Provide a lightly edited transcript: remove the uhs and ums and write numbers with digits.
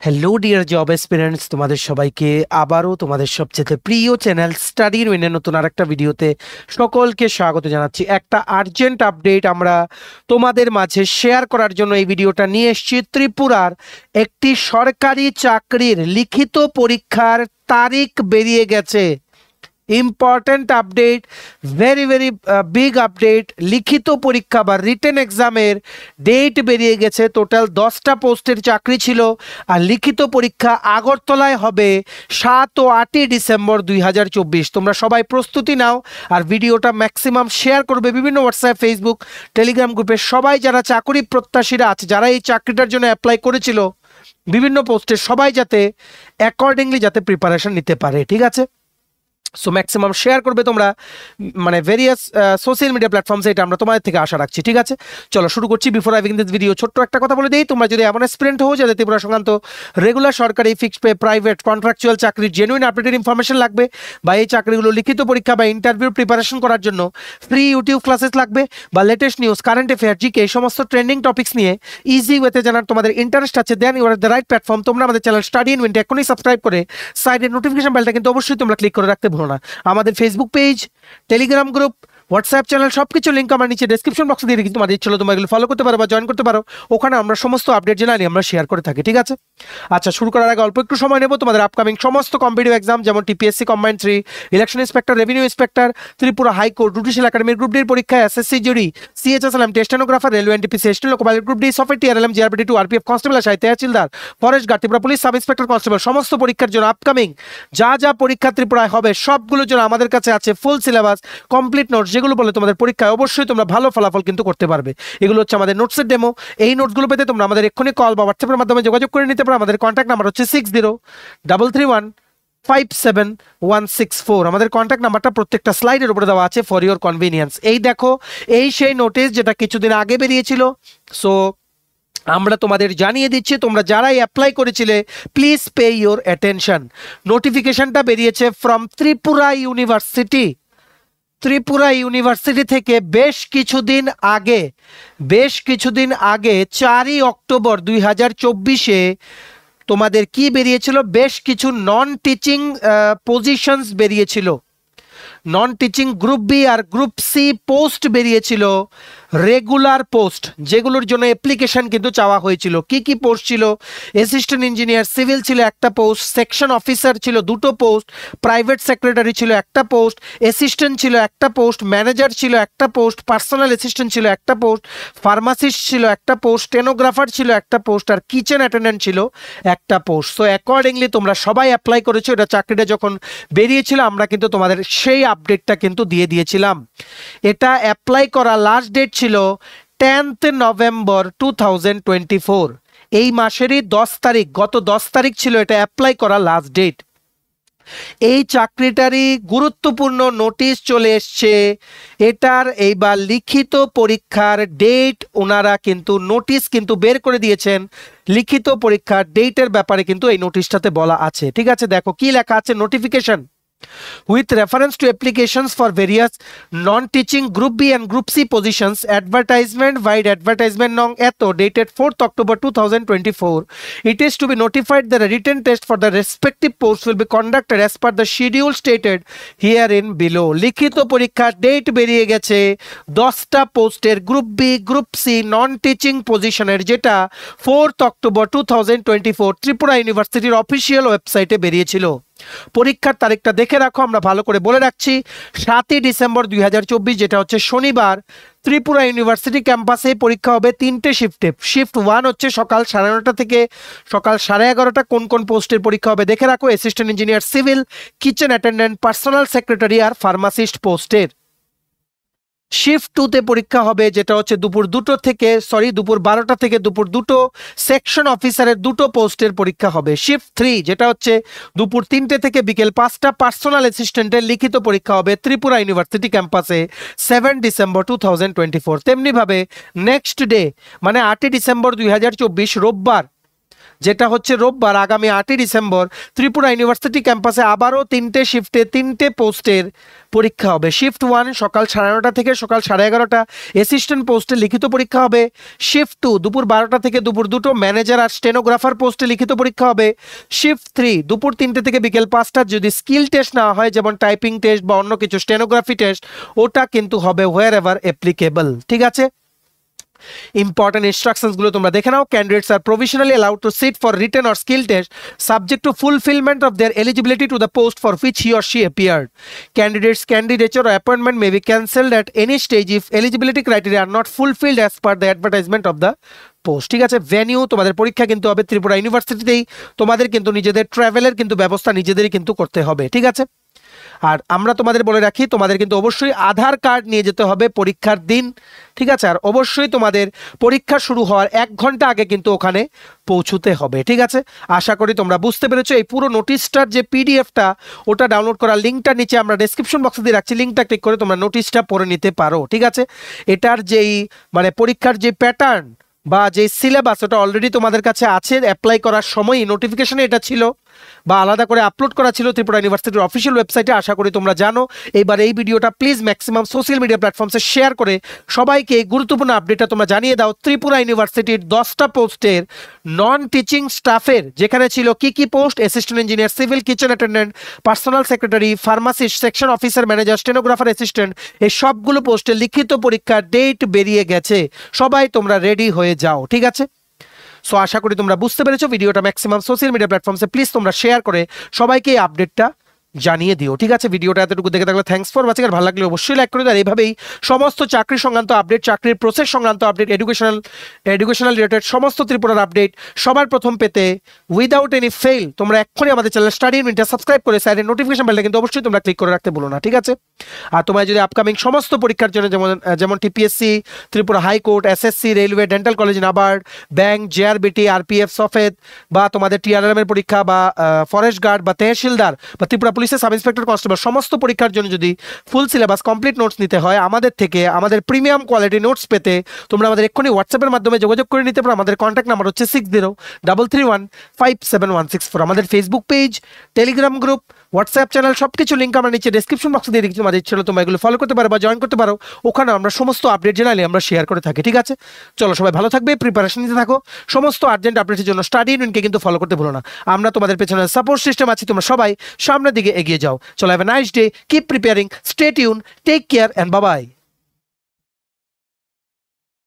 Hello dear job এসপিরেন্টস, তোমাদের সবাইকে আবারও তোমাদের সবচেয়ে প্রিয় চ্যানেল স্টাডির উইনের নতুন আরেকটা ভিডিওতে সকলকে স্বাগত জানাচ্ছি। একটা আর্জেন্ট আপডেট আমরা তোমাদের মাঝে শেয়ার করার জন্য এই ভিডিওটা নিয়ে এসেছি। ত্রিপুরার একটি সরকারি চাকরির লিখিত পরীক্ষার তারিখ বেরিয়ে গেছে। Important update, very big update. লিখিত পরীক্ষা বা রিটেন এক্সামের ডেট বেরিয়ে গেছে। টোটাল 10টা পোস্টের চাকরি ছিল, আর লিখিত পরীক্ষা আগরতলায় হবে 7 ও 8 ডিসেম্বর 2024। তোমরা সবাই প্রস্তুতি নাও আর ভিডিওটা ম্যাক্সিমাম শেয়ার করবে বিভিন্ন হোয়াটসঅ্যাপ, ফেসবুক, টেলিগ্রাম গ্রুপে। সবাই যারা চাকরি প্রত্যাশীরা আছে, যারা এই চাকরিটার জন্য অ্যাপ্লাই করেছিল বিভিন্ন পোস্টে, সবাই যাতে অ্যাকর্ডিংলি যাতে প্রিপারেশন নিতে পারে, ঠিক আছে? সো ম্যাক্সিমাম শেয়ার করবে তোমরা, মানে ভেরিয়াস সোশ্যাল মিডিয়া প্ল্যাটফর্মসে, এটা আমরা তোমাদের থেকে আশা রাখছি, ঠিক আছে? চলো শুরু করছি। Before I begin this video, ছোট্ট একটা কথা বলে দিই। তোমরা যদি এমন অ্যাসপিরেন্ট হও যাদের ত্রিপুরা সংক্রান্ত রেগুলার সরকারি ফিক্সড পে, প্রাইভেট, কন্ট্রাকচুয়াল চাকরির জেনুইন আপডেটেড ইনফরমেশন লাগবে, বা এই চাকরিগুলো লিখিত পরীক্ষা বা ইন্টারভিউর প্রিপারেশন করার জন্য ফ্রি ইউটিউব ক্লাসেস লাগবে, বা latest news, current affair, GK, এই সমস্ত ট্রেন্ডিং টপিক্স নিয়ে ইজি ওয়েতে জানার তোমাদের ইন্টারেস্ট আছে, then you are the right platform. তোমরা আমাদের চ্যানেল স্টাডি ইন উইন্ড এখনই সাবস্ক্রাইব করে সাইডের নোটিফিকেশন বেলটা কিন্তু অবশ্যই তোমরা ক্লিক করে রাখতে ভুলো না। আমাদের Facebook page, Telegram group, WhatsApp channel, সবকিছু লিঙ্ক আমার নিচে ডেসক্রিপশন বক্সে দিয়ে রেখেছি। তোমাদের ইচ্ছা তোমরা এগুলো ফলো করতে পারো বা জয়েন করতে পারো। ওখানে আমরা সমস্ত আপডেট জানাই, আমরা শেয়ার করে থাকি, ঠিক আছে? আচ্ছা, শুরু করার আগে অল্প একটু সময় নেব। তোমাদের আপকামিং সমস্ত কম্পিটিটিভ এক্সাম, যেমন TPSC combined 3, election inspector, revenue inspector, Tripura high court, judicial একাডেমির গ্রুপ ডির পরীক্ষা, এসএসসি জুরি, সিএচএসএলএম, stenographer, railway NTPC, ST loco pilot group D, software TRLM, JRBT 2, RPF constable, সাহিত্য tehsildar, forest guard, Tripura police sub inspector constable, সমস্ত পরীক্ষার জন্য আপকামিং যা যা পরীক্ষা ত্রিপুরায় হবে সবগুলোর জন্য আমাদের কাছে আছে ফুল সিলেবাস, কমপ্লিট নোটস, যেগুলো বলে তোমাদের পরীক্ষায় অবশ্যই তোমরা ভালো ফলাফল কিন্তু করতে পারবে। এগুলো হচ্ছে আমাদের নোটসের ডেমো। এই নোটসগুলো পেতে তোমরা আমাদের এক্ষুনি কল বা হোয়াটসঅ্যাপের মাধ্যমে যোগাযোগ করে নিতে পারো। আমাদের কন্ট্যাক্ট নাম্বার হচ্ছে 6033157164। আমাদের কন্ট্যাক্ট নাম্বারটা প্রত্যেকটা স্লাইডের উপরে দেওয়া আছে ফর ইওর কনভিনিয়েন্স। এই দেখো, এই সেই নোটিশ যেটা কিছুদিন আগে বেরিয়েছিল। সো আমরা তোমাদের জানিয়ে দিচ্ছি, তোমরা যারাই অ্যাপ্লাই করেছিলে প্লিজ পে ইওর অ্যাটেনশন। নোটিফিকেশনটা বেরিয়েছে from Tripura university. Tripura university থেকে বেশ কিছুদিন আগে 4ই অক্টোবর 2024-এ তোমাদের কি বেরিয়েছিল, বেশ কিছু নন টিচিং পজিশনস বেরিয়েছিল। নন টিচিং গ্রুপ বি আর গ্রুপ সি পোস্ট বেরিয়েছিল, রেগুলার পোস্ট, যেগুলোর জন্য অ্যাপ্লিকেশন কিন্তু চাওয়া হয়েছিল। কি কি পোস্ট ছিল? অ্যাসিস্ট্যান্ট ইঞ্জিনিয়ার সিভিল ছিল একটা পোস্ট, সেকশন অফিসার ছিল 2টো পোস্ট, প্রাইভেট সেক্রেটারি ছিল একটা পোস্ট, অ্যাসিস্ট্যান্ট ছিল একটা পোস্ট, ম্যানেজার ছিল একটা পোস্ট, পার্সোনাল অ্যাসিস্ট্যান্ট ছিল একটা পোস্ট, ফার্মাসিস্ট ছিল একটা পোস্ট, স্টেনোগ্রাফার ছিল একটা পোস্ট, আর কিচেন অ্যাটেন্ডেন্ট ছিল একটা পোস্ট। সো অ্যাকর্ডিংলি তোমরা সবাই অ্যাপ্লাই করেছো। এটা চাকরিটা যখন বেরিয়েছিল আমরা কিন্তু তোমাদের সেই আপডেটটা কিন্তু দিয়ে দিয়েছিলাম। এটা অ্যাপ্লাই করা লাস্ট ডেট ছিল 10th নভেম্বর 2024। এই মাসেরই 10 তারিখ, গত 10 তারিখ ছিল এটা অ্যাপ্লাই করা লাস্ট ডেট। এই চাকরিটারই গুরুত্বপূর্ণ নোটিশ চলে এসছে। এটার এইবার লিখিত পরীক্ষার ডেট ওনারা কিন্তু নোটিশ কিন্তু বের করে দিয়েছেন। লিখিত পরীক্ষার ডেটের ব্যাপারে কিন্তু এই নোটিশটাতে বলা আছে, ঠিক আছে? দেখো কি লেখা আছে। Notification with reference to applications for various non-teaching Group B and Group C positions, advertisement wide advertisement nong eto dated 4th October 2024. It is to be notified that a written test for the respective posts will be conducted as per the schedule stated herein below. লিখিত পরীক্ষার date বেরিয়ে গেছে 10টা পোস্টের group B, group C, non teaching পজিশনের, যেটা 4th October 2024 Tripura ইউনিভার্সিটির official ওয়েবসাইটে বেরিয়েছিল। পরীক্ষার তারিখটা দেখে রাখো, আমরা ভালো করে বলে রাখছি। 7ই ডিসেম্বর 2024, যেটা হচ্ছে শনিবার, ত্রিপুরা ইউনিভার্সিটি ক্যাম্পাসে পরীক্ষা হবে 3টে শিফটে। শিফট 1 হচ্ছে সকাল 9:30 থেকে সকাল 11:30। কোন কোন পোস্টের পরীক্ষা হবে দেখে রাখো। Assistant engineer civil, kitchen attendant, personal secretary আর ফার্মাসিস্ট পোস্টের। শিফট 2তে পরীক্ষা হবে, যেটা হচ্ছে দুপুর 12টা থেকে দুপুর 2টো। সেকশন অফিসারের 2টো পোস্টের পরীক্ষা হবে। শিফট 3, যেটা হচ্ছে দুপুর 3টে থেকে বিকেল 5টা, পার্সোনাল অ্যাসিস্ট্যান্টের লিখিত পরীক্ষা হবে ত্রিপুরা ইউনিভার্সিটি ক্যাম্পাসে 7 ডিসেম্বর 2024। তেমনিভাবে নেক্সট ডে মানে 8ই ডিসেম্বর 2024 রোববার যেটা হচ্ছে রোববার আগামী 8ই ডিসেম্বর ত্রিপুরা ইউনিভার্সিটি ক্যাম্পাসে আবারও 3টে শিফটে 3টে পোস্টের পরীক্ষা হবে। শিফট 1 সকাল 9:30 থেকে সকাল 11:30 অ্যাসিস্ট্যান্ট পোস্টে লিখিত পরীক্ষা হবে। শিফট 2 দুপুর 12টা থেকে দুপুর 2টো ম্যানেজার আর স্টেনোগ্রাফার পোস্টে লিখিত পরীক্ষা হবে। শিফট 3 দুপুর 3টে থেকে বিকেল 5টা যদি স্কিল টেস্ট না হয়, যেমন টাইপিং টেস্ট বা অন্য কিছু স্টেনোগ্রাফি টেস্ট, ওটা কিন্তু হবে হোয়ার এভার অ্যাপ্লিকেবল। ঠিক আছে, ইম্পর্টেন্ট ইনস্ট্রাকশনস গুলো তোমরা দেখে নাও। Candidates are provisionally allowed to sit for written or skill test subject to fulfilment of their eligibility to the post for which he or she appeared. Candidates candidature or appointment may be cancelled at any stage if eligibility criteria are not fulfilled as per the advertisement of the post. ঠিক আছে, venue তোমাদের পরীক্ষা কিন্তু হবে ত্রিপুরা ইউনিভার্সিটিতেই। তোমাদের কিন্তু নিজেদের ট্রাভেলের কিন্তু ব্যবস্থা নিজেদেরই কিন্তু করতে হবে। ঠিক আছে, আর আমরা তোমাদের বলে রাখি, তোমাদের কিন্তু অবশ্যই আধার কার্ড নিয়ে যেতে হবে পরীক্ষার দিন। ঠিক আছে, আর অবশ্যই তোমাদের পরীক্ষা শুরু হওয়ার 1 ঘন্টা আগে কিন্তু ওখানে পৌঁছতে হবে। ঠিক আছে, আশা করি তোমরা বুঝতে পেরেছো। এই পুরো নোটিশটার যে পিডিএফটা, ওটা ডাউনলোড করার লিঙ্কটা নিচে আমরা ডেসক্রিপশন বক্সে দিয়ে রাখছি, লিঙ্কটা ক্লিক করে তোমরা নোটিশটা পড়ে নিতে পারো। ঠিক আছে, এটার যেই মানে পরীক্ষার যে প্যাটার্ন বা যে সিলেবাস, ওটা অলরেডি তোমাদের কাছে আছে। অ্যাপ্লাই করার সময়ই নোটিফিকেশনে এটা ছিল বা আলাদা করে আপলোড করা ছিল ত্রিপুরা ইউনিভার্সিটির অফিসিয়াল ওয়েবসাইটে। আশা করি তোমরা জানো। এইবার এই ভিডিওটা প্লিজ ম্যাক্সিমাম সোশ্যাল মিডিয়া প্ল্যাটফর্মসে শেয়ার করে সবাইকে এই গুরুত্বপূর্ণ আপডেটটা তোমরা জানিয়ে দাও। ত্রিপুরা ইউনিভার্সিটির 10টা পোস্টের নন টিচিং স্টাফের, যেখানে ছিল কি কি post, assistant engineer, civil kitchen attendant, personal secretary, pharmacist, section officer, manager, stenographer assistant, এই সবগুলো পোস্টে লিখিত পরীক্ষার ডেট বেরিয়ে গেছে। সবাই তোমরা রেডি হয়ে যাও। ঠিক আছে, সো আশা করি তোমরা বুঝতে পেরেছো। ভিডিওটা ম্যাক্সিমাম সোশ্যাল মিডিয়া প্ল্যাটফর্মসে প্লিজ তোমরা শেয়ার করে সবাইকে এই আপডেটটা জানিয়ে দিও। ঠিক আছে, ভিডিওটা এতটুকু দেখে থাকলে থ্যাঙ্কস ফর ওয়াচিং। আর ভালো লাগলে অবশ্যই লাইক করে দাও। এইভাবেই সমস্ত চাকরি সংক্রান্ত আপডেট, চাকরির প্রসেস সংক্রান্ত আপডেট, এডুকেশনাল রিলেটেড সমস্ত ত্রিপুরার আপডেট সবার প্রথম পেতে উইদাউট এনি ফেল তোমরা এক্ষুনি আমাদের চ্যানেল স্টাডি মিনিটে সাবস্ক্রাইব করে সাইডের নোটিফিকেশন বেলটা কিন্তু অবশ্যই তোমরা ক্লিক করে রাখতে ভুলো না। ঠিক আছে, আর তোমরা যদি আপকামিং সমস্ত পরীক্ষার জন্য যেমন TPSC, Tripura high court, SSC, railway, dental college, NABARD, bank, JRBT, RPF, সফেদ, বা তোমাদের টিআরএম এর পরীক্ষা, বা ফরেস্ট গার্ড, বা তহসিলদার, বা ত্রিপুরা পুলিশের সাব ইন্সপেক্টর, কনস্টেবল, সমস্ত পরীক্ষার জন্য যদি ফুল সিলেবাস কমপ্লিট নোটস নিতে হয় আমাদের থেকে, আমাদের প্রিমিয়াম কোয়ালিটি নোটস পেতে তোমরা আমাদের এক্ষুনি হোয়াটসঅ্যাপের মাধ্যমে যোগাযোগ করে নিতে পারো। আমাদের কন্ট্যাক্ট নাম্বার হচ্ছে 6033157164। আমাদের Facebook page, Telegram group, WhatsApp channel সবকিছু লিঙ্ক আমরা নিচে ডেসক্রিপশন বক্সে দিয়ে রেখেছি। তোমাদের ইচ্ছে হলে তোমরা এগুলো ফলো করতে পারো বা জয়েন করতে পারো। ওখানে আমরা সমস্ত আপডেট জানালে আমরা শেয়ার করে থাকি। ঠিক আছে, চলো সবাই ভালো থাকবে, প্রিপারেশন নিতে থাকো। সমস্ত আর্জেন্ট আপডেটের জন্য স্টাডি ইউনিয়নকে কিন্তু ফলো করতে ভুলো না। আমরা তোমাদের পেছনে সাপোর্ট সিস্টেম আছি। তোমরা সবাই সামনের দিকে এগিয়ে যাও। চলো, have a nice day, keep preparing, stay tune, take care and bye by.